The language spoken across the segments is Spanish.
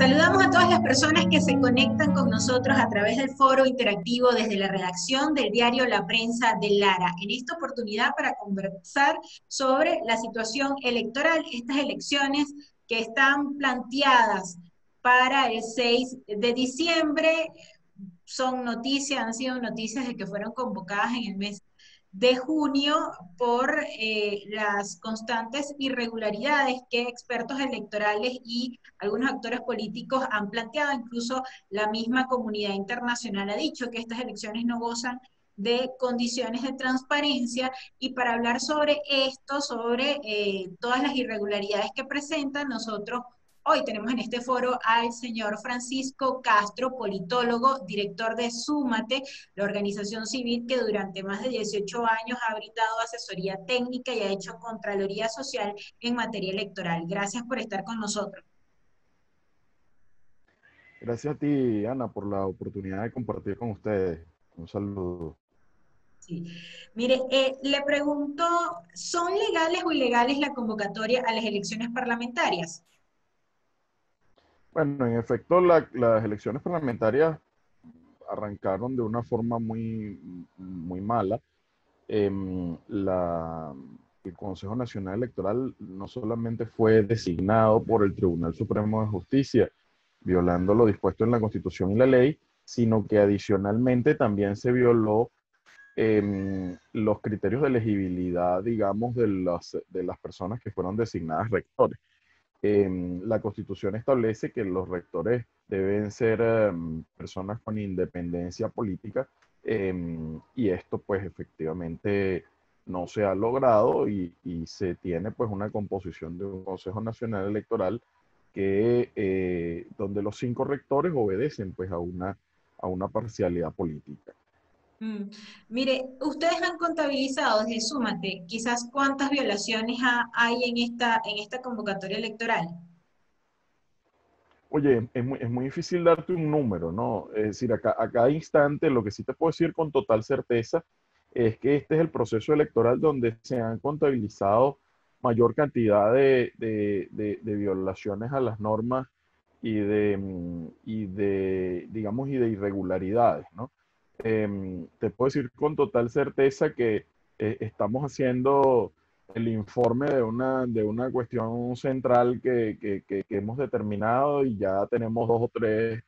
Saludamos a todas las personas que se conectan con nosotros a través del foro interactivo desde la redacción del diario La Prensa de Lara. En esta oportunidad para conversar sobre la situación electoral, estas elecciones que están planteadas para el 6 de diciembre. Son noticias, han sido noticias de que fueron convocadas en el mes de junio por las constantes irregularidades que expertos electorales y algunos actores políticos han planteado. Incluso la misma comunidad internacional ha dicho que estas elecciones no gozan de condiciones de transparencia, y para hablar sobre esto, sobre todas las irregularidades que presentan, nosotros hoy tenemos en este foro al señor Francisco Castro, politólogo, director de Súmate, la organización civil que durante más de 18 años ha brindado asesoría técnica y ha hecho contraloría social en materia electoral. Gracias por estar con nosotros. Gracias a ti, Ana, por la oportunidad de compartir con ustedes. Un saludo. Sí. Mire, le pregunto, ¿son legales o ilegales la convocatoria a las elecciones parlamentarias? Bueno, en efecto, las elecciones parlamentarias arrancaron de una forma muy mala. El Consejo Nacional Electoral no solamente fue designado por el Tribunal Supremo de Justicia, violando lo dispuesto en la Constitución y la ley, sino que adicionalmente también se violó los criterios de elegibilidad, digamos, de las personas que fueron designadas rectores. La Constitución establece que los rectores deben ser personas con independencia política, y esto pues efectivamente no se ha logrado, y se tiene pues una composición de un Consejo Nacional Electoral donde los 5 rectores obedecen pues a una parcialidad política. Mm. Mire, ustedes han contabilizado desde Súmate, quizás cuántas violaciones hay en esta convocatoria electoral. Oye, es muy difícil darte un número, ¿no? Es decir, a cada instante lo que sí te puedo decir con total certeza es que este es el proceso electoral donde se han contabilizado mayor cantidad de violaciones a las normas digamos, y de irregularidades, ¿no? Te puedo decir con total certeza que estamos haciendo el informe de una cuestión central que hemos determinado, y ya tenemos 2 o 3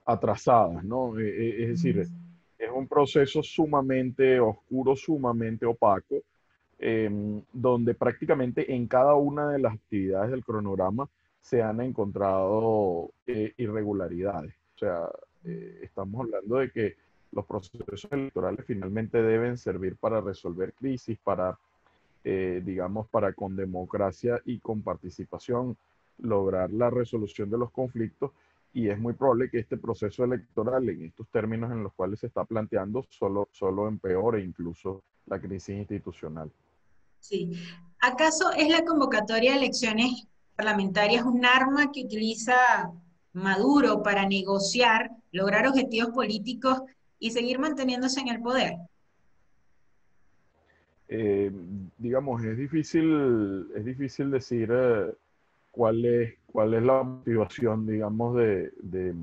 atrasadas, ¿no? Es decir, es un proceso sumamente oscuro, sumamente opaco, donde prácticamente en cada una de las actividades del cronograma se han encontrado irregularidades. O sea, estamos hablando de que los procesos electorales finalmente deben servir para resolver crisis, digamos, para con democracia y con participación lograr la resolución de los conflictos, y es muy probable que este proceso electoral, en estos términos en los cuales se está planteando, solo empeore incluso la crisis institucional. Sí. ¿Acaso es la convocatoria de elecciones parlamentarias un arma que utiliza Maduro para negociar, lograr objetivos políticos y seguir manteniéndose en el poder? Eh, digamos, es difícil decir cuál es la motivación, digamos, de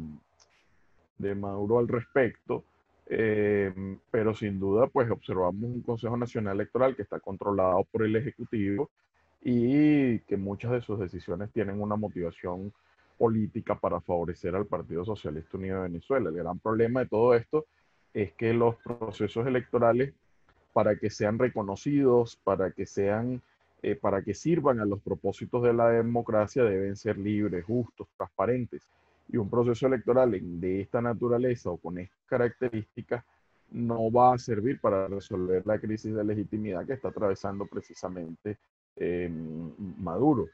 Maduro al respecto, pero sin duda, pues observamos un Consejo Nacional Electoral que está controlado por el Ejecutivo, y que muchas de sus decisiones tienen una motivación política para favorecer al Partido Socialista Unido de Venezuela. El gran problema de todo esto es que los procesos electorales, para que sean reconocidos, para que sirvan a los propósitos de la democracia, deben ser libres, justos, transparentes. Y un proceso electoral de esta naturaleza o con estas características no va a servir para resolver la crisis de legitimidad que está atravesando precisamente Maduro.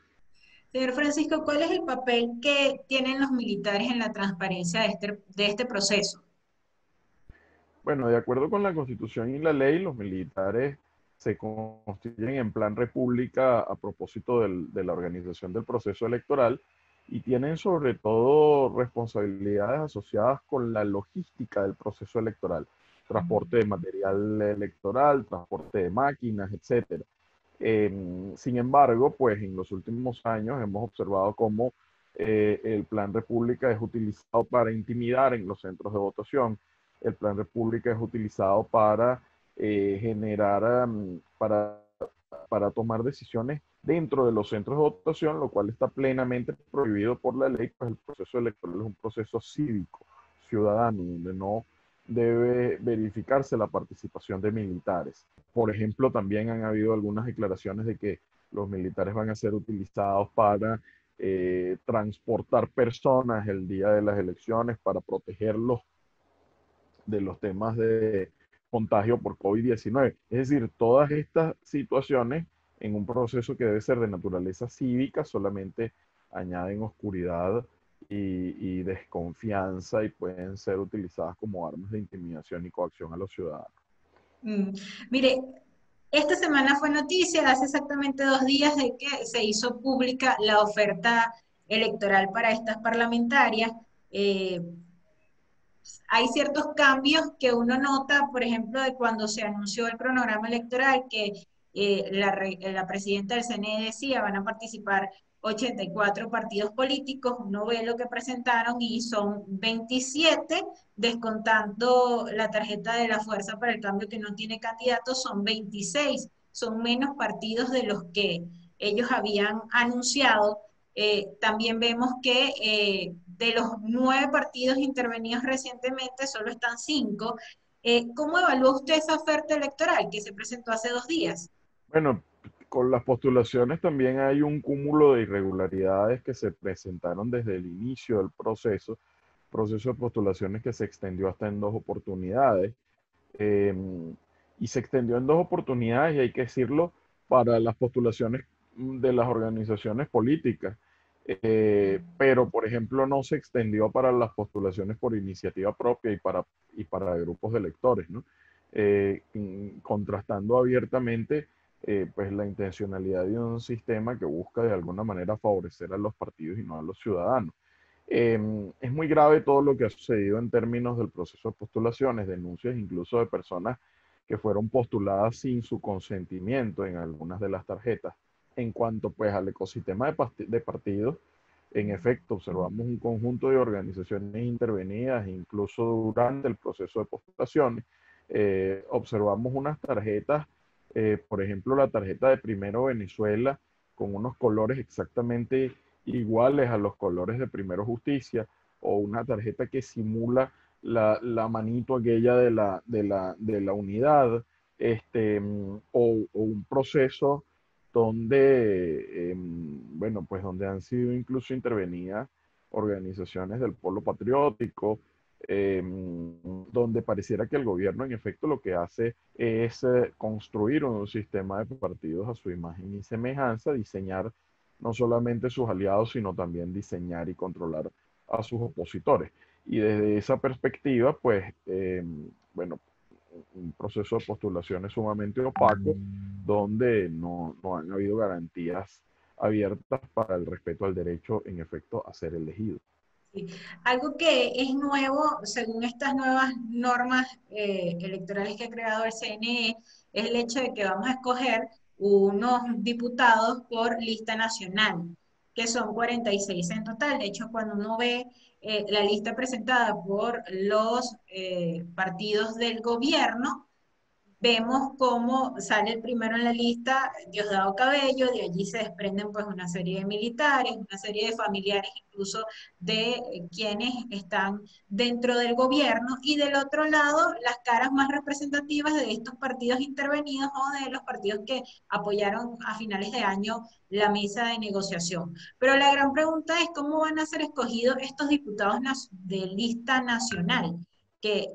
Señor Francisco, ¿cuál es el papel que tienen los militares en la transparencia de este proceso? Bueno, de acuerdo con la Constitución y la ley, los militares se constituyen en plan república a propósito de la organización del proceso electoral, y tienen sobre todo responsabilidades asociadas con la logística del proceso electoral: transporte de material electoral, transporte de máquinas, etcétera. Sin embargo, pues en los últimos años hemos observado cómo El Plan República es utilizado para intimidar en los centros de votación. El Plan República es utilizado para generar, para tomar decisiones dentro de los centros de votación, lo cual está plenamente prohibido por la ley, pues el proceso electoral es un proceso cívico, ciudadano, donde no debe verificarse la participación de militares. Por ejemplo, también han habido algunas declaraciones de que los militares van a ser utilizados para transportar personas el día de las elecciones para protegerlos de los temas de contagio por COVID-19. Es decir, todas estas situaciones en un proceso que debe ser de naturaleza cívica solamente añaden oscuridad y desconfianza y pueden ser utilizadas como armas de intimidación y coacción a los ciudadanos. Mm. Mire, esta semana fue noticia, hace exactamente 2 días, de que se hizo pública la oferta electoral para estas parlamentarias. Eh, Hay ciertos cambios que uno nota, por ejemplo, de cuando se anunció el cronograma electoral, que la presidenta del CNE decía van a participar 84 partidos políticos. Uno ve lo que presentaron y son 27, descontando la tarjeta de la Fuerza para el Cambio, que no tiene candidatos, son 26, son menos partidos de los que ellos habían anunciado. También vemos que de los 9 partidos intervenidos recientemente, solo están 5. ¿Cómo evalúa usted esa oferta electoral que se presentó hace 2 días? Bueno, con las postulaciones también hay un cúmulo de irregularidades que se presentaron desde el inicio del proceso de postulaciones que se extendió hasta en 2 oportunidades. eh, y se extendió en 2 oportunidades, y hay que decirlo, para las postulaciones de las organizaciones políticas. Pero, por ejemplo, no se extendió para las postulaciones por iniciativa propia y para grupos de electores, ¿no? Contrastando abiertamente pues la intencionalidad de un sistema que busca de alguna manera favorecer a los partidos y no a los ciudadanos. Es muy grave todo lo que ha sucedido en términos del proceso de postulaciones, denuncias incluso de personas que fueron postuladas sin su consentimiento en algunas de las tarjetas. En cuanto pues al ecosistema de partidos, en efecto, observamos un conjunto de organizaciones intervenidas, incluso durante el proceso de postulaciones. Observamos unas tarjetas, por ejemplo, la tarjeta de Primero Venezuela, con unos colores exactamente iguales a los colores de Primero Justicia, o una tarjeta que simula la manito aquella de la unidad, o un proceso donde, bueno, pues donde han sido incluso intervenidas organizaciones del polo patriótico, donde pareciera que el gobierno en efecto lo que hace es construir un sistema de partidos a su imagen y semejanza, diseñar no solamente sus aliados, sino también diseñar y controlar a sus opositores. Y desde esa perspectiva, pues, bueno, un proceso de postulación es sumamente opaco, donde no han habido garantías abiertas para el respeto al derecho, en efecto, a ser elegido. Sí. Algo que es nuevo, según estas nuevas normas electorales que ha creado el CNE, es el hecho de que vamos a escoger unos diputados por lista nacional, que son 46 en total. De hecho, cuando uno ve la lista presentada por los partidos del gobierno, vemos cómo sale el primero en la lista Diosdado Cabello. De allí se desprenden pues una serie de militares, una serie de familiares incluso de quienes están dentro del gobierno, y del otro lado las caras más representativas de estos partidos intervenidos o de los partidos que apoyaron a finales de año la mesa de negociación. Pero la gran pregunta es cómo van a ser escogidos estos diputados de lista nacional, que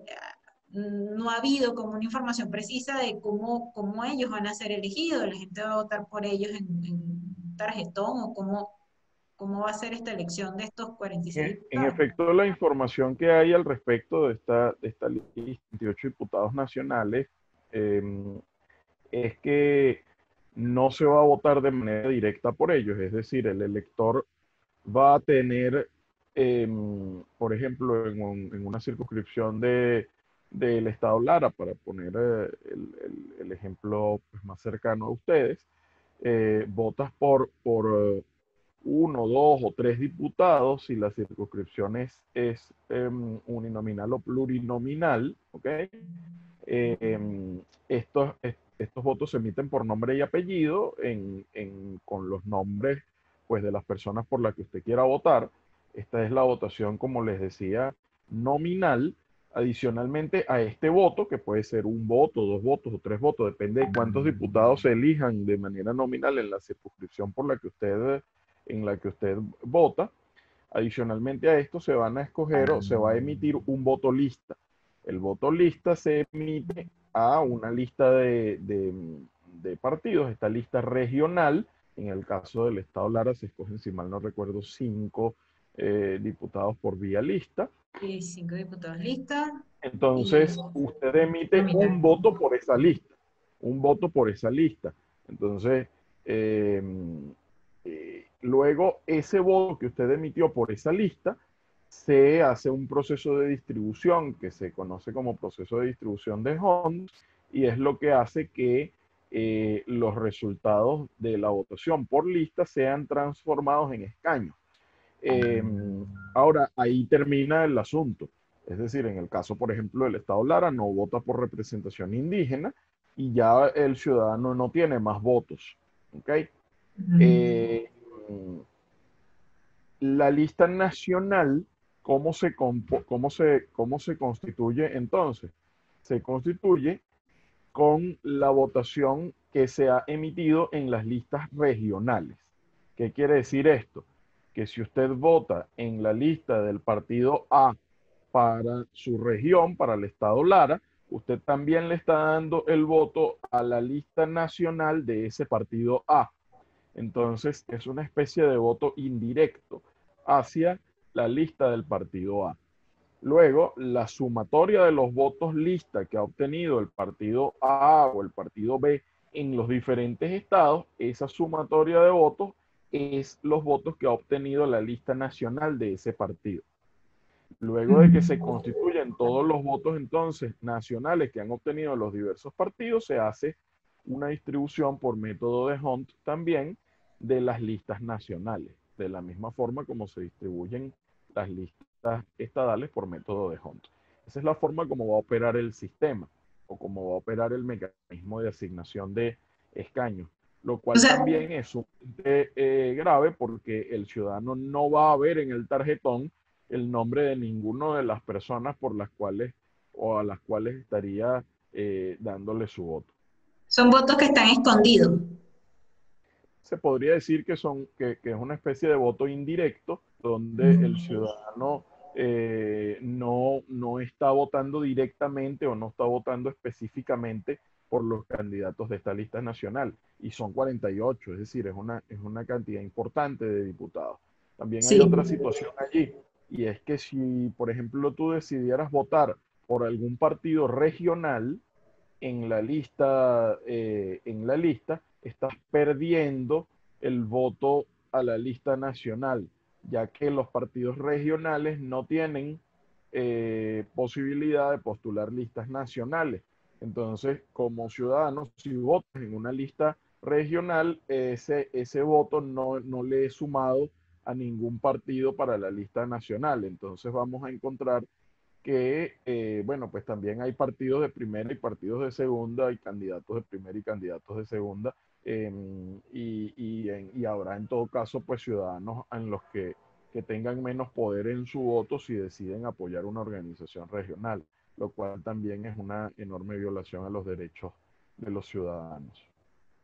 no ha habido como una información precisa de cómo ellos van a ser elegidos. La gente va a votar por ellos en tarjetón, o cómo va a ser esta elección de estos 46 En diputados. efecto, la información que hay al respecto de esta lista de 28 diputados nacionales, eh, es que no se va a votar de manera directa por ellos. Es decir, el elector va a tener, por ejemplo, en una circunscripción del estado Lara, para poner el ejemplo pues, más cercano a ustedes, votas uno, dos o tres diputados, si la circunscripción es uninominal o plurinominal, ¿ok? Estos votos se emiten por nombre y apellido con los nombres pues, de las personas por las que usted quiera votar. Esta es la votación, como les decía, nominal. Adicionalmente a este voto, que puede ser un voto, dos votos o tres votos, depende de cuántos diputados se elijan de manera nominal en la circunscripción en la que usted vota. Adicionalmente a esto se van a escoger o se va a emitir un voto lista. El voto lista se emite a una lista de partidos, esta lista regional. En el caso del Estado Lara se escogen, si mal no recuerdo, 5 diputados por vía lista. Y 5 diputados listos. Y Entonces, usted emite nominal. un voto por esa lista, un voto por esa lista. Entonces, eh, luego ese voto que usted emitió por esa lista, se hace un proceso de distribución que se conoce como proceso de distribución de Hunt y es lo que hace que los resultados de la votación por lista sean transformados en escaños. Eh, Ahora, ahí termina el asunto. Es decir, en el caso, por ejemplo, del Estado Lara, no vota por representación indígena y ya el ciudadano no tiene más votos. ¿Ok? Ujú. Eh, la lista nacional, cómo se constituye entonces? Se constituye con la votación que se ha emitido en las listas regionales. ¿Qué quiere decir esto? Que si usted vota en la lista del partido A para su región, para el estado Lara, usted también le está dando el voto a la lista nacional de ese partido A. Entonces es una especie de voto indirecto hacia la lista del partido A. Luego, la sumatoria de los votos lista que ha obtenido el partido A o el partido B en los diferentes estados, esa sumatoria de votos es los votos que ha obtenido la lista nacional de ese partido. Luego de que se constituyen todos los votos entonces nacionales que han obtenido los diversos partidos, se hace una distribución por método de Hunt también de las listas nacionales, de la misma forma como se distribuyen las listas estadales por método de Hunt. Esa es la forma como va a operar el sistema o como va a operar el mecanismo de asignación de escaños, lo O cual sea, también es sumamente grave porque el ciudadano no va a ver en el tarjetón el nombre de ninguna de las personas por las cuales o a las cuales estaría dándole su voto. son votos que están escondidos. Se podría decir que es una especie de voto indirecto donde el Mm. ciudadano no está votando directamente o no está votando específicamente por los candidatos de esta lista nacional. Y son 48, es decir, es una cantidad importante de diputados. También hay Sí. otra situación allí, y es que si, por ejemplo, tú decidieras votar por algún partido regional, en la lista, estás perdiendo el voto a la lista nacional, ya que los partidos regionales no tienen posibilidad de postular listas nacionales. Entonces, como ciudadano, si votas en una lista regional, ese voto no le es sumado a ningún partido para la lista nacional. Entonces vamos a encontrar que, bueno, pues también hay partidos de primera y partidos de segunda, hay candidatos de primera y candidatos de segunda, y habrá en todo caso, pues ciudadanos en los que tengan menos poder en su voto si deciden apoyar una organización regional, lo cual también es una enorme violación a los derechos de los ciudadanos.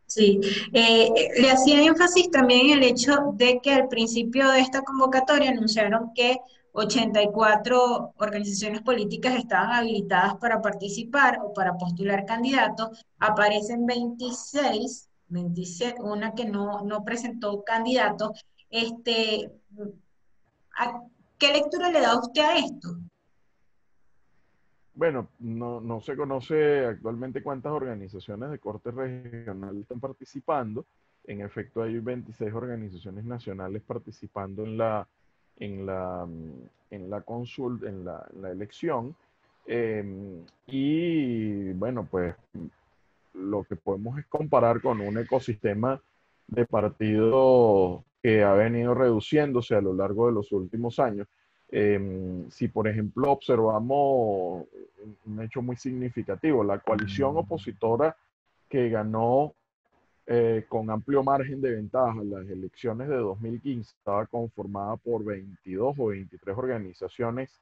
Sí, le hacía énfasis también en el hecho de que al principio de esta convocatoria anunciaron que 84 organizaciones políticas estaban habilitadas para participar o para postular candidatos. Aparecen 27, una que no presentó candidato. Este, ¿A qué lectura le da usted a esto? Bueno, no se conoce actualmente cuántas organizaciones de corte regional están participando. En efecto, hay 26 organizaciones nacionales participando en la elección. Y bueno, pues lo que podemos es comparar con un ecosistema de partidos que ha venido reduciéndose a lo largo de los últimos años. Si, por ejemplo, observamos un hecho muy significativo, la coalición opositora que ganó con amplio margen de ventaja las elecciones de 2015 estaba conformada por 22 o 23 organizaciones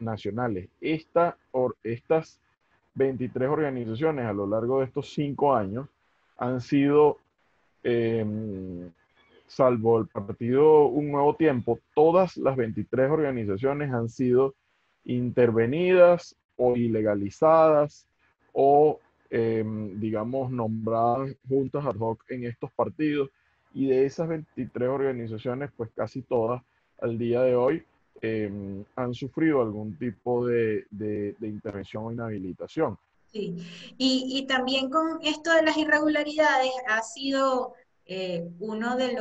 nacionales. Estas 23 organizaciones a lo largo de estos 5 años han sido, eh, salvo el partido Un Nuevo Tiempo, todas las 23 organizaciones han sido intervenidas o ilegalizadas o, digamos, nombradas juntas ad hoc en estos partidos. Y de esas 23 organizaciones, pues casi todas al día de hoy han sufrido algún tipo de intervención o inhabilitación. Sí, y también con esto de las irregularidades ha sido uno de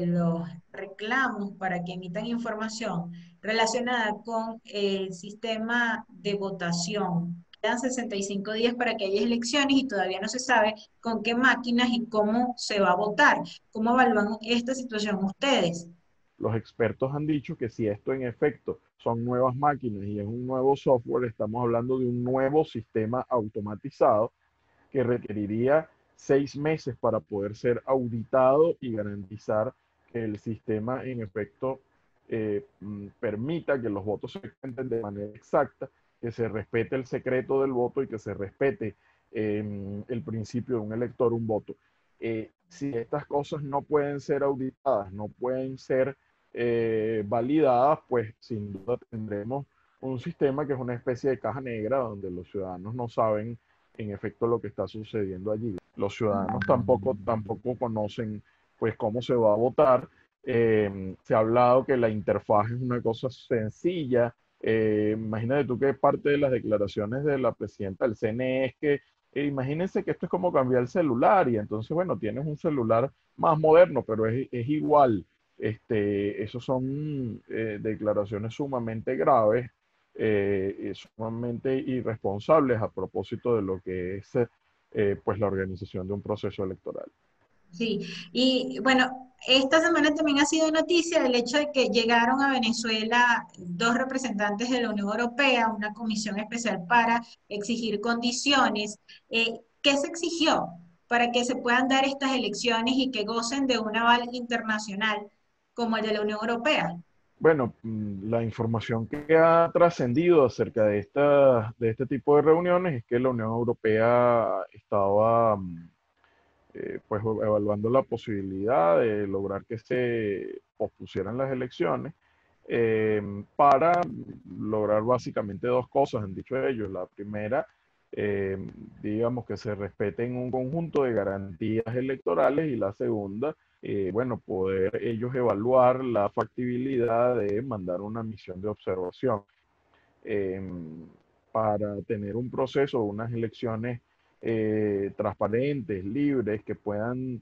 los reclamos para que emitan información relacionada con el sistema de votación. Quedan 65 días para que haya elecciones y todavía no se sabe con qué máquinas y cómo se va a votar. ¿Cómo evalúan esta situación ustedes? Los expertos han dicho que si esto en efecto son nuevas máquinas y es un nuevo software, estamos hablando de un nuevo sistema automatizado que requeriría 6 meses para poder ser auditado y garantizar que el sistema en efecto permita que los votos se cuenten de manera exacta, que se respete el secreto del voto y que se respete el principio de un elector, un voto. Si estas cosas no pueden ser auditadas, no pueden ser validadas, pues sin duda tendremos un sistema que es una especie de caja negra donde los ciudadanos no saben en efecto lo que está sucediendo allí. Los ciudadanos tampoco conocen pues cómo se va a votar. Se ha hablado que la interfaz es una cosa sencilla. Imagínate tú que parte de las declaraciones de la presidenta del CNE es que imagínense que esto es como cambiar el celular y entonces, bueno, tienes un celular más moderno, pero es igual. Esos son declaraciones sumamente graves, sumamente irresponsables a propósito de lo que es pues la organización de un proceso electoral. Sí, y bueno, esta semana también ha sido noticia el hecho de que llegaron a Venezuela dos representantes de la Unión Europea, una comisión especial para exigir condiciones. ¿Qué se exigió para que se puedan dar estas elecciones y que gocen de un aval internacional como el de la Unión Europea? Bueno, la información que ha trascendido acerca de este tipo de reuniones es que la Unión Europea estaba pues evaluando la posibilidad de lograr que se pospusieran las elecciones para lograr básicamente dos cosas, han dicho ellos. La primera, eh, digamos que se respeten un conjunto de garantías electorales y la segunda, bueno, poder ellos evaluar la factibilidad de mandar una misión de observación eh, para tener un proceso, unas elecciones transparentes, libres, que puedan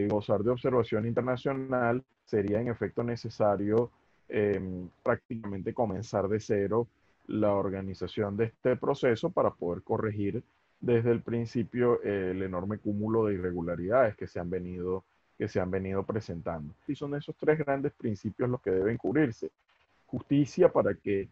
gozar de observación internacional, sería en efecto necesario prácticamente comenzar de cero la organización de este proceso para poder corregir desde el principio el enorme cúmulo de irregularidades que se han venido presentando. Y son esos tres grandes principios los que deben cubrirse. Justicia para que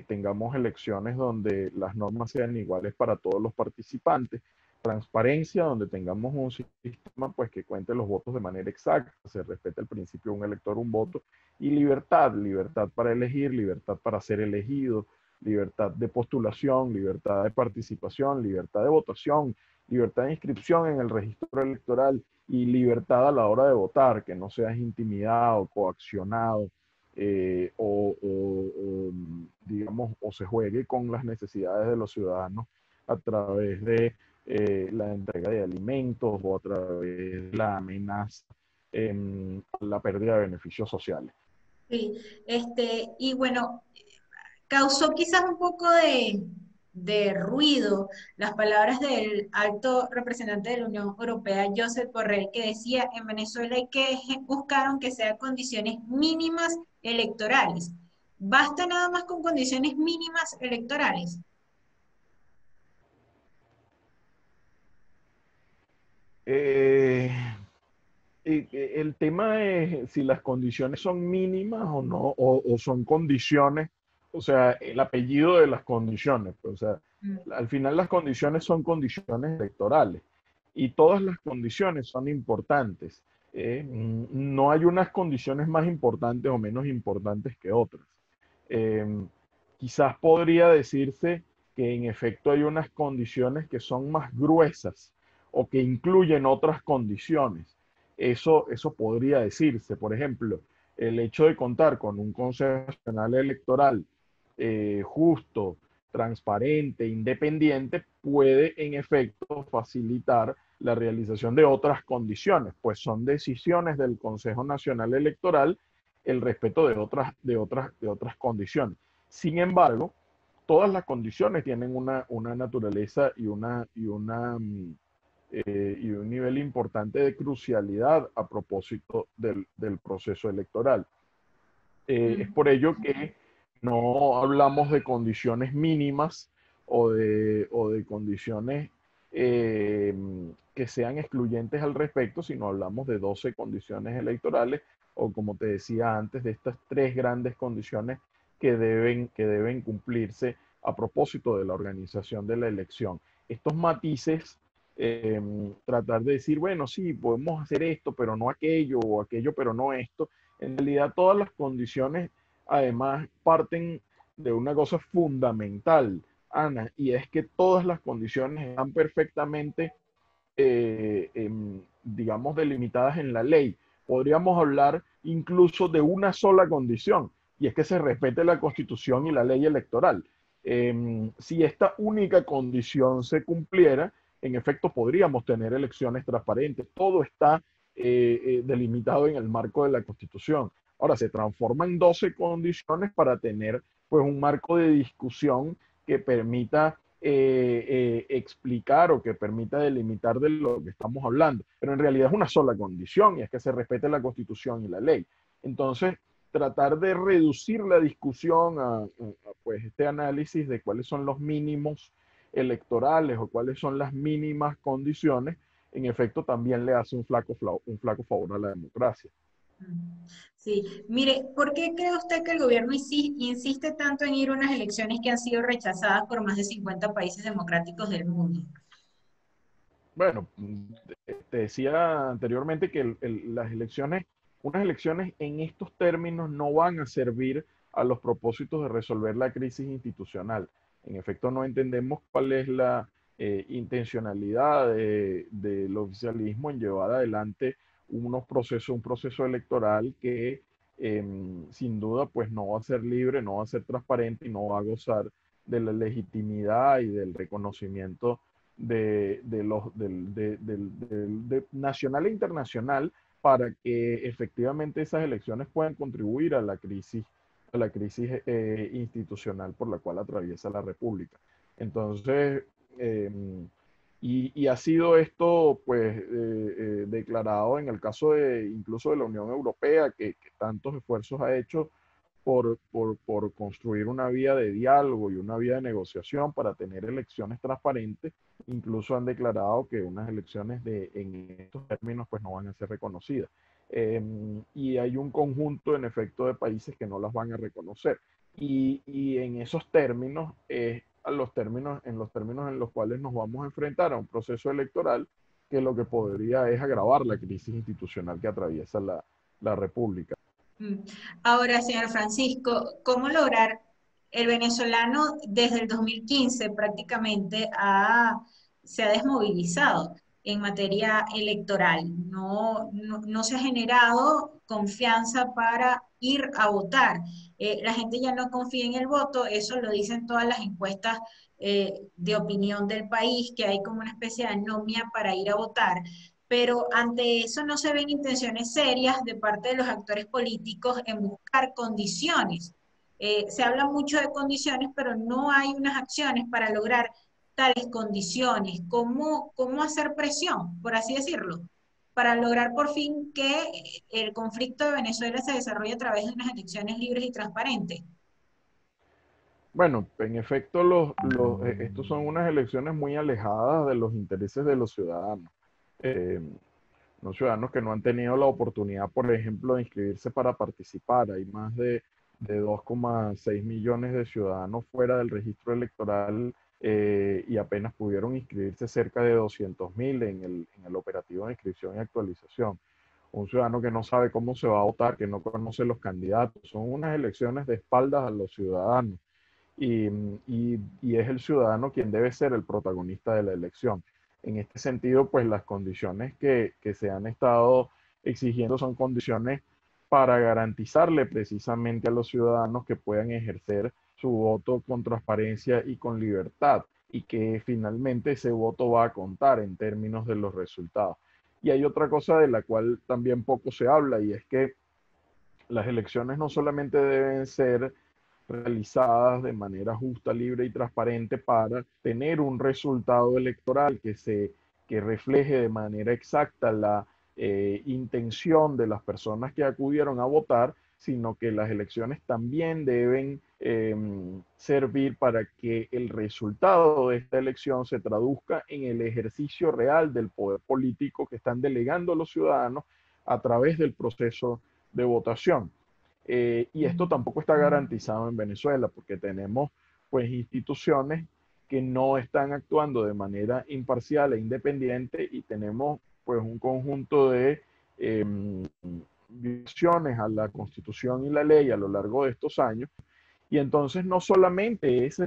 tengamos elecciones donde las normas sean iguales para todos los participantes, transparencia, donde tengamos un sistema pues que cuente los votos de manera exacta, se respete el principio de un elector, un voto, y libertad, libertad para elegir, libertad para ser elegido, libertad de postulación, libertad de participación, libertad de votación, libertad de inscripción en el registro electoral y libertad a la hora de votar, que no seas intimidado, coaccionado, digamos, o se juegue con las necesidades de los ciudadanos a través de la entrega de alimentos o a través de la amenaza, la pérdida de beneficios sociales. Sí, y bueno, causó quizás un poco de ruido las palabras del alto representante de la Unión Europea, Josep Borrell, que decía, en Venezuela hay que buscar aunque sea condiciones mínimas electorales. ¿Basta nada más con condiciones mínimas electorales? Eh, el tema es si las condiciones son mínimas o no, o son condiciones, o sea, el apellido de las condiciones, pues, o sea, Mm, al final las condiciones son condiciones electorales y todas las condiciones son importantes. No hay unas condiciones más importantes o menos importantes que otras. Eh, Quizás podría decirse que en efecto hay unas condiciones que son más gruesas o que incluyen otras condiciones. Eso podría decirse. Por ejemplo, el hecho de contar con un Consejo Nacional Electoral justo, transparente, independiente, puede en efecto facilitar la realización de otras condiciones, pues son decisiones del Consejo Nacional Electoral el respeto de otras condiciones. Sin embargo, todas las condiciones tienen una naturaleza y un nivel importante de crucialidad a propósito del proceso electoral. Es mm, por ello que no hablamos de condiciones mínimas o de condiciones eh, que sean excluyentes al respecto, sino hablamos de 12 condiciones electorales o, como te decía antes, de estas tres grandes condiciones que deben cumplirse a propósito de la organización de la elección. Estos matices, tratar de decir, bueno, sí, podemos hacer esto, pero no aquello, o aquello, pero no esto. En realidad, todas las condiciones, además, parten de una cosa fundamental, Ana, y es que todas las condiciones están perfectamente, digamos, delimitadas en la ley. Podríamos hablar incluso de una sola condición, y es que se respete la Constitución y la ley electoral. Si esta única condición se cumpliera, en efecto podríamos tener elecciones transparentes. Todo está delimitado en el marco de la Constitución. Ahora se transforma en 12 condiciones para tener pues un marco de discusión que permita explicar o que permita delimitar de lo que estamos hablando. Pero en realidad es una sola condición y es que se respete la Constitución y la ley. Entonces, tratar de reducir la discusión pues este análisis de cuáles son los mínimos electorales o cuáles son las mínimas condiciones, en efecto también le hace un flaco favor a la democracia. mm. Sí, mire, ¿por qué cree usted que el gobierno insiste tanto en ir a unas elecciones que han sido rechazadas por más de 50 países democráticos del mundo? Bueno, te decía anteriormente que unas elecciones en estos términos no van a servir a los propósitos de resolver la crisis institucional. En efecto, no entendemos cuál es la intencionalidad del oficialismo en llevar adelante un proceso electoral que sin duda pues no va a ser libre, no va a ser transparente y no va a gozar de la legitimidad y del reconocimiento de nacional e internacional para que efectivamente esas elecciones puedan contribuir a la crisis institucional por la cual atraviesa la República. Entonces, eh, y ha sido esto pues declarado en el caso incluso de la Unión Europea, que tantos esfuerzos ha hecho por construir una vía de diálogo y una vía de negociación para tener elecciones transparentes. Incluso han declarado que unas elecciones en estos términos pues no van a ser reconocidas. Y hay un conjunto, en efecto, de países que no las van a reconocer. Y en esos términos, en los términos en los cuales nos vamos a enfrentar a un proceso electoral que lo que podría es agravar la crisis institucional que atraviesa la República. Mm. Ahora, señor Francisco, ¿cómo lograr el venezolano desde el 2015 prácticamente se ha desmovilizado en materia electoral? No se ha generado confianza para ir a votar. La gente ya no confía en el voto, eso lo dicen todas las encuestas de opinión del país, que hay como una especie de anomia para ir a votar, pero ante eso no se ven intenciones serias de parte de los actores políticos en buscar condiciones. Se habla mucho de condiciones, pero no hay unas acciones para lograr tales condiciones. ¿Cómo hacer presión, por así decirlo, para lograr por fin que el conflicto de Venezuela se desarrolle a través de unas elecciones libres y transparentes? Bueno, en efecto, estos son unas elecciones muy alejadas de los intereses de los ciudadanos. Eh, Los ciudadanos que no han tenido la oportunidad, por ejemplo, de inscribirse para participar. Hay más de 2,6 millones de ciudadanos fuera del registro electoral y apenas pudieron inscribirse cerca de 200.000 en el operativo de inscripción y actualización. Un ciudadano que no sabe cómo se va a votar, que no conoce los candidatos. Son unas elecciones de espaldas a los ciudadanos y es el ciudadano quien debe ser el protagonista de la elección. En este sentido, pues las condiciones que se han estado exigiendo son condiciones para garantizarle precisamente a los ciudadanos que puedan ejercer su voto con transparencia y con libertad y que finalmente ese voto va a contar en términos de los resultados. Y hay otra cosa de la cual también poco se habla y es que las elecciones no solamente deben ser realizadas de manera justa, libre y transparente para tener un resultado electoral que refleje de manera exacta la intención de las personas que acudieron a votar, sino que las elecciones también deben servir para que el resultado de esta elección se traduzca en el ejercicio real del poder político que están delegando los ciudadanos a través del proceso de votación. Y esto tampoco está garantizado en Venezuela porque tenemos pues instituciones que no están actuando de manera imparcial e independiente y tenemos pues un conjunto de eh, violaciones a la Constitución y la ley a lo largo de estos años. Y entonces no solamente es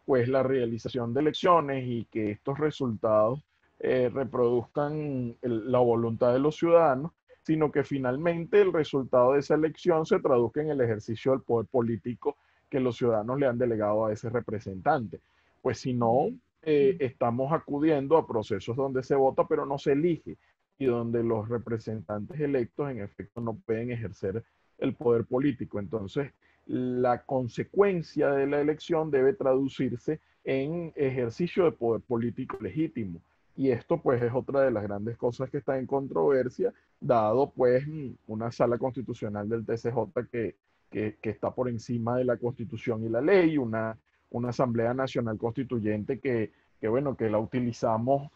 pues la realización de elecciones y que estos resultados reproduzcan la voluntad de los ciudadanos, sino que finalmente el resultado de esa elección se traduzca en el ejercicio del poder político que los ciudadanos le han delegado a ese representante. Pues si no, estamos acudiendo a procesos donde se vota pero no se elige y donde los representantes electos en efecto no pueden ejercer el poder político. Entonces, la consecuencia de la elección debe traducirse en ejercicio de poder político legítimo. Y esto pues es otra de las grandes cosas que está en controversia, dado pues una sala constitucional del TCJ que está por encima de la constitución y la ley, una Asamblea Nacional Constituyente bueno, que la utilizamos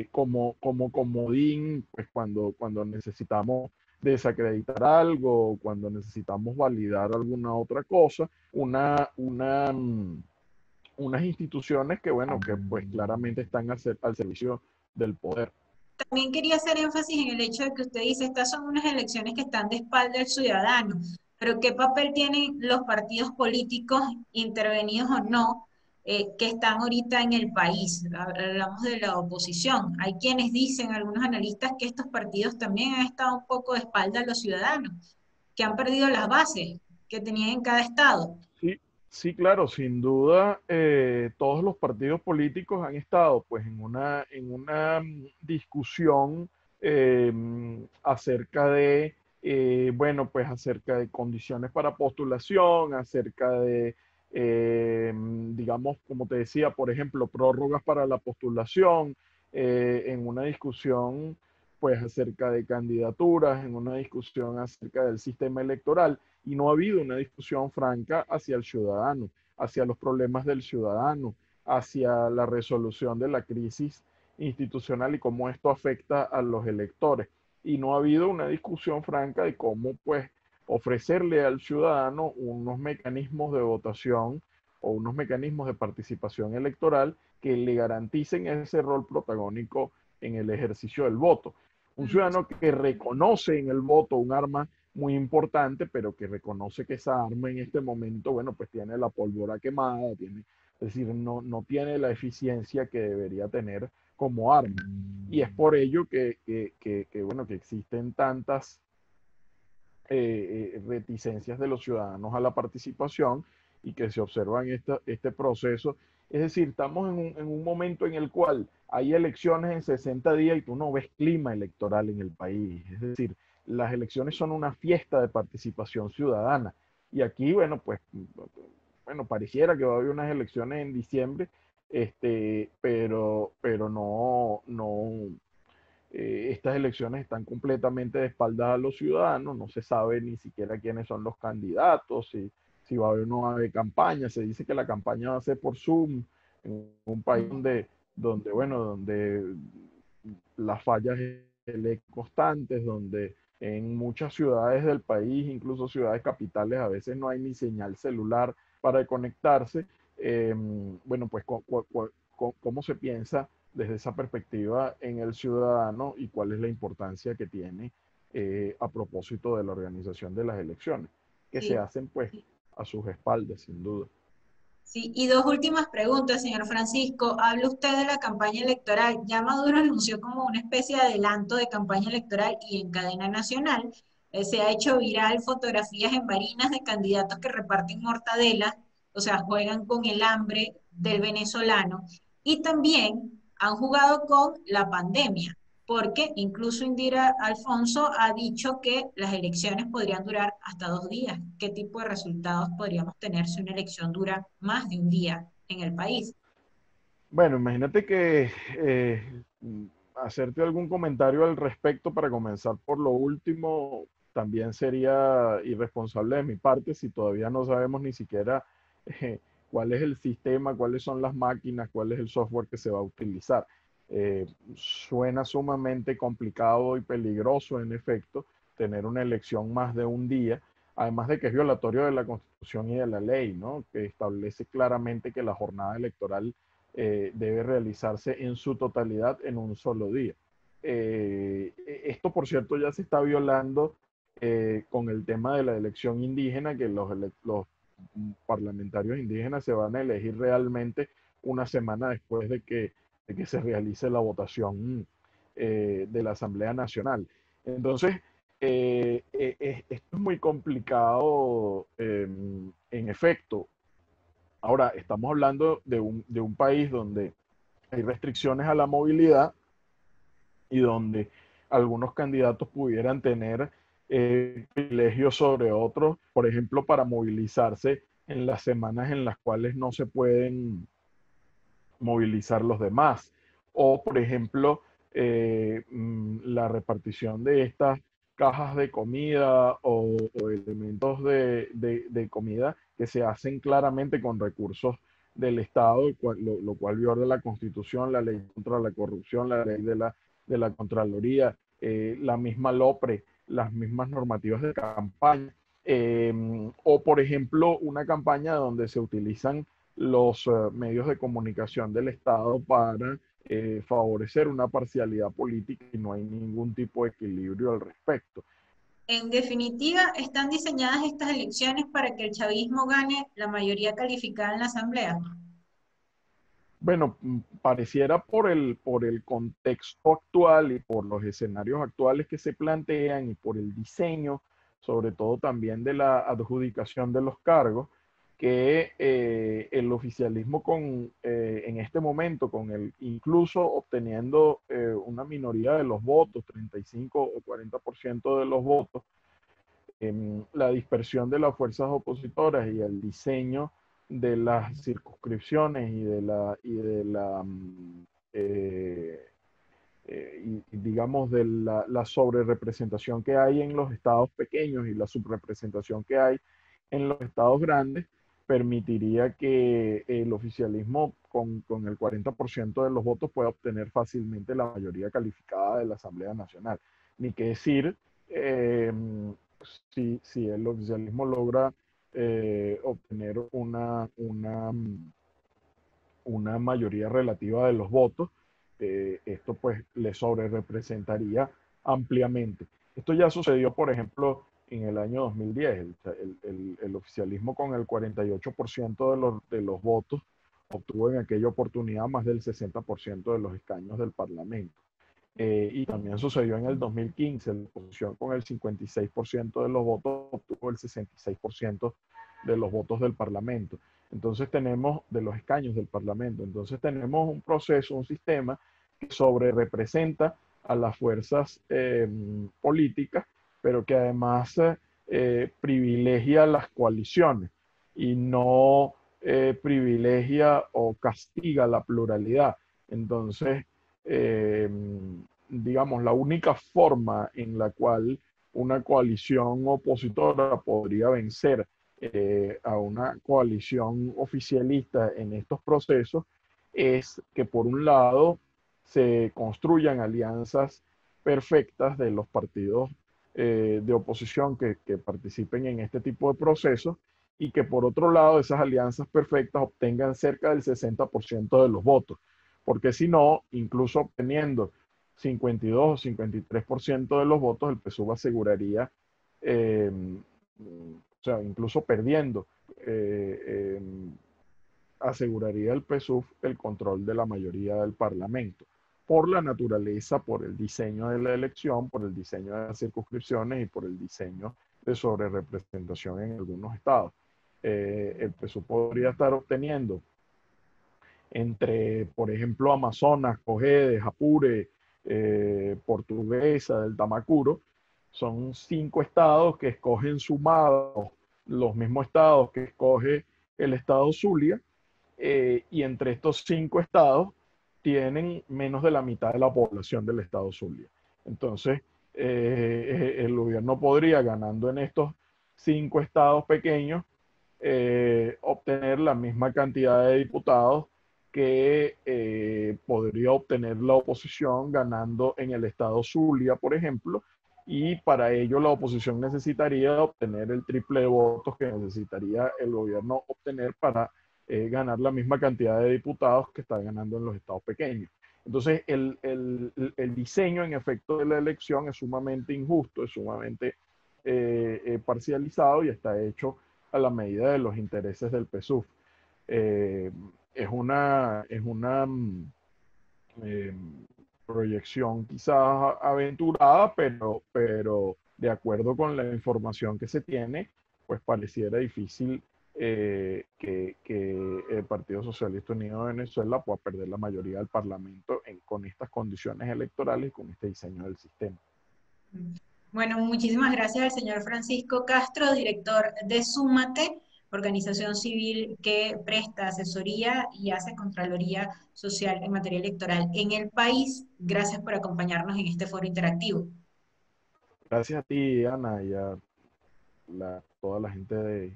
como comodín pues cuando necesitamos desacreditar algo, cuando necesitamos validar alguna otra cosa, unas instituciones que, bueno, que pues claramente están al servicio del poder. También quería hacer énfasis en el hecho de que usted dice, estas son unas elecciones que están de espalda del ciudadano, pero ¿qué papel tienen los partidos políticos, intervenidos o no, que están ahorita en el país? Hablamos de la oposición. Hay quienes dicen, algunos analistas, que estos partidos también han estado un poco de espalda a los ciudadanos, que han perdido las bases que tenían en cada estado. Sí, sí, claro, sin duda, todos los partidos políticos han estado pues en una discusión acerca de, bueno, pues acerca de condiciones para postulación, acerca de, digamos, como te decía, por ejemplo, prórrogas para la postulación, en una discusión pues acerca de candidaturas, en una discusión acerca del sistema electoral y no ha habido una discusión franca hacia el ciudadano, hacia los problemas del ciudadano, hacia la resolución de la crisis institucional y cómo esto afecta a los electores. Y no ha habido una discusión franca de cómo, pues, ofrecerle al ciudadano unos mecanismos de votación o unos mecanismos de participación electoral que le garanticen ese rol protagónico en el ejercicio del voto. Un ciudadano que reconoce en el voto un arma muy importante, pero que reconoce que esa arma en este momento, bueno, pues tiene la pólvora quemada, es decir, no tiene la eficiencia que debería tener como arma. Y es por ello bueno, que existen tantas reticencias de los ciudadanos a la participación y que se observa en este proceso. Es decir, estamos en un momento en el cual hay elecciones en 60 días y tú no ves clima electoral en el país. Es decir, las elecciones son una fiesta de participación ciudadana. Y aquí, bueno, pues, bueno, pareciera que va a haber unas elecciones en diciembre, pero estas elecciones están completamente de espaldas a los ciudadanos, no se sabe ni siquiera quiénes son los candidatos, si va a haber una de campaña, se dice que la campaña va a ser por Zoom, en un país donde las fallas constantes, donde en muchas ciudades del país, incluso ciudades capitales, a veces no hay ni señal celular para conectarse. Bueno, pues ¿cómo se piensa desde esa perspectiva en el ciudadano y cuál es la importancia que tiene a propósito de la organización de las elecciones, que se Sí. hacen pues a sus espaldas, sin duda? Sí, y dos últimas preguntas, señor Francisco. Habla usted de la campaña electoral. Ya Maduro anunció como una especie de adelanto de campaña electoral y en cadena nacional se ha hecho viral fotografías en Barinas de candidatos que reparten mortadela, o sea, juegan con el hambre del venezolano. Y también han jugado con la pandemia, porque incluso Indira Alfonso ha dicho que las elecciones podrían durar hasta 2 días. ¿Qué tipo de resultados podríamos tener si una elección dura más de un día en el país? Bueno, imagínate que hacerte algún comentario al respecto para comenzar por lo último también sería irresponsable de mi parte si todavía no sabemos ni siquiera eh, cuál es el sistema, cuáles son las máquinas, cuál es el software que se va a utilizar. Suena sumamente complicado y peligroso, en efecto, tener una elección más de un día, además de que es violatorio de la Constitución y de la ley, ¿no? Que establece claramente que la jornada electoral debe realizarse en su totalidad en un solo día. Esto, por cierto, ya se está violando con el tema de la elección indígena, que los parlamentarios indígenas se van a elegir realmente una semana después de que se realice la votación de la Asamblea Nacional. Entonces, esto es muy complicado en efecto. Ahora, estamos hablando de un país donde hay restricciones a la movilidad y donde algunos candidatos pudieran tener privilegios sobre otros, por ejemplo, para movilizarse en las semanas en las cuales no se pueden movilizar los demás. O, por ejemplo, la repartición de estas cajas de comida o elementos de comida que se hacen claramente con recursos del Estado, lo cual viola la Constitución, la ley contra la corrupción, la ley de la Contraloría, la misma LOPRE, las mismas normativas de campaña. O, por ejemplo, una campaña donde se utilizan los medios de comunicación del Estado para favorecer una parcialidad política y no hay ningún tipo de equilibrio al respecto. En definitiva, ¿están diseñadas estas elecciones para que el chavismo gane la mayoría calificada en la Asamblea? Bueno, pareciera por el contexto actual y por los escenarios actuales que se plantean y por el diseño, sobre todo también de la adjudicación de los cargos, que el oficialismo en este momento, incluso obteniendo una minoría de los votos, 35 o 40% de los votos, la dispersión de las fuerzas opositoras y el diseño de las circunscripciones eh, y digamos de la sobrerepresentación que hay en los estados pequeños y la subrepresentación que hay en los estados grandes, permitiría que el oficialismo con el 40% de los votos pueda obtener fácilmente la mayoría calificada de la Asamblea Nacional. Ni que decir, eh, si el oficialismo logra obtener una mayoría relativa de los votos, esto pues le sobrerepresentaría ampliamente. Esto ya sucedió, por ejemplo, en el año 2010. El oficialismo con el 48% de los votos obtuvo en aquella oportunidad más del 60% de los escaños del Parlamento. Y también sucedió en el 2015, la oposición con el 56% de los votos obtuvo el 66% de los votos del Parlamento. Entonces tenemos, de los escaños del Parlamento, entonces tenemos un proceso, un sistema que sobre representa a las fuerzas políticas, pero que además privilegia las coaliciones y no privilegia o castiga la pluralidad. Entonces, eh, digamos, la única forma en la cual una coalición opositora podría vencer a una coalición oficialista en estos procesos es que, por un lado, se construyan alianzas perfectas de los partidos de oposición que participen en este tipo de procesos y que por otro lado esas alianzas perfectas obtengan cerca del 60% de los votos, porque si no, incluso obteniendo 52 o 53% de los votos, el PSUV aseguraría, eh, o sea, incluso perdiendo, aseguraría el PSUV el control de la mayoría del Parlamento, por la naturaleza, por el diseño de la elección, por el diseño de las circunscripciones y por el diseño de sobrerepresentación en algunos estados. El PSUV podría estar obteniendo entre, por ejemplo, Amazonas, Cojedes, Apure, Portuguesa, del Tamacuro, son 5 estados que escogen sumados los mismos estados que escoge el estado Zulia, y entre estos 5 estados tienen menos de la mitad de la población del estado Zulia. Entonces, el gobierno podría, ganando en estos 5 estados pequeños, obtener la misma cantidad de diputados que podría obtener la oposición ganando en el estado Zulia, por ejemplo, y para ello la oposición necesitaría obtener el triple de votos que necesitaría el gobierno obtener para ganar la misma cantidad de diputados que está ganando en los estados pequeños. Entonces, el diseño en efecto de la elección es sumamente injusto, es sumamente parcializado y está hecho a la medida de los intereses del PSUV. Eh, es una eh, proyección quizás aventurada, pero de acuerdo con la información que se tiene, pues pareciera difícil que el Partido Socialista Unido de Venezuela pueda perder la mayoría del Parlamento con estas condiciones electorales y con este diseño del sistema. Bueno, muchísimas gracias al señor Francisco Castro, director de Súmate, organización civil que presta asesoría y hace contraloría social en materia electoral en el país. Gracias por acompañarnos en este foro interactivo. Gracias a ti, Ana, y a toda la gente de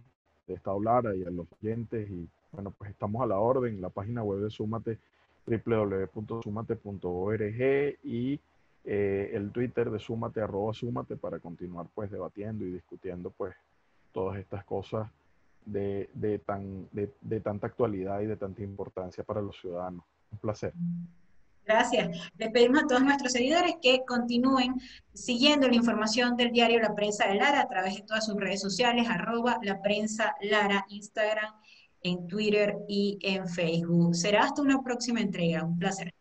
Estado Lara y a los oyentes. Y bueno, pues estamos a la orden. La página web de Súmate, www.sumate.org, y el Twitter de Súmate, @Súmate, para continuar pues debatiendo y discutiendo pues todas estas cosas de tanta actualidad y de tanta importancia para los ciudadanos. Un placer. Gracias. Les pedimos a todos nuestros seguidores que continúen siguiendo la información del diario La Prensa de Lara a través de todas sus redes sociales, @La Prensa Lara, Instagram, en Twitter y en Facebook. Será hasta una próxima entrega. Un placer.